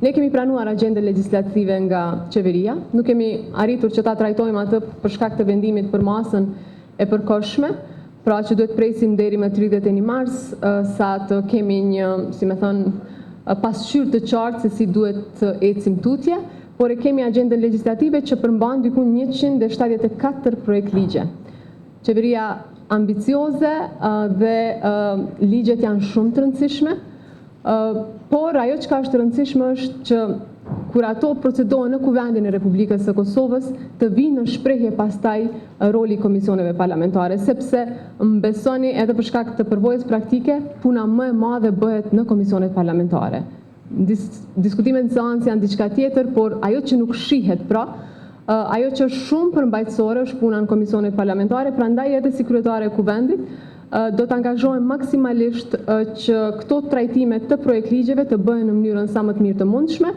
Ne kemi pranuar agjendën legjislative nga qeveria, nuk kemi arritur që ta trajtojmë atë për shkak të vendimit për masën e përkohshme, pra që duhet presim deri më 31 mars sa të kemi një, si me thënë, pasqyrë të qartë se si duhet të ecim tutje, por e kemi agjendën legjislative që përmban dikun 174 projekt ligje. Qeveria ambicioze dhe ligjet janë shumë të rëndësishme, por ajo që ka është rëndësishme është që kur ato procedohen në Kuvendin e Republikës së Kosovës të vinë në shprehje pastaj roli komisioneve parlamentare, sepse më besoni edhe për shkak të përvojës praktike, puna më e madhe bëhet në komisionet parlamentare. Diskutimet në seancë janë diçka tjetër, por ajo që nuk shihet pra, ajo që është shumë përmbajtësore është puna në komisionet parlamentare, prandaj edhe si kryetare e Kuvendit do të angazhohem maksimalisht që këto trajtime të projekt ligjeve të bëhen në mënyrën sa më të mirë të mundshme,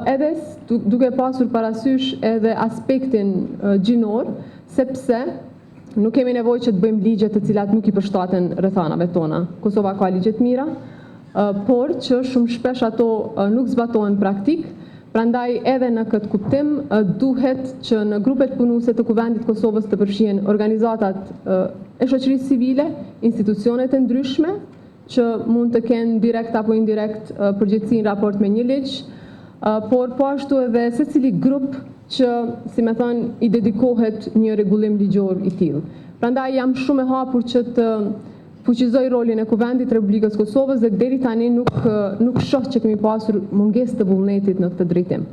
edhe duke pasur parasysh edhe aspektin gjinor, sepse nuk kemi nevojë që të bëjmë ligje të cilat nuk i përshtaten rrethanave tona. Kosova ka ligje të mira, por që shumë shpesh ato nuk zbatohen praktik. Prandaj edhe në këtë kuptim duhet që në grupet punuese të Kuvendit Kosovës të përfshihen organizatat e shoqërisë civile, institucionet e ndryshme që mund të kenë direkt apo indirekt përgjegjësi në raport me një ligj, por po ashtu edhe secili grup që, si me thënë, i dedikohet një rregullim ligjor i tillë. Prandaj jam shumë e hapur që të fuqizoj rolin e Kuvendit të Republikës Kosovës dhe deri tani nuk shoh që kemi pasur mungesë të vullnetit në këtë drejtim.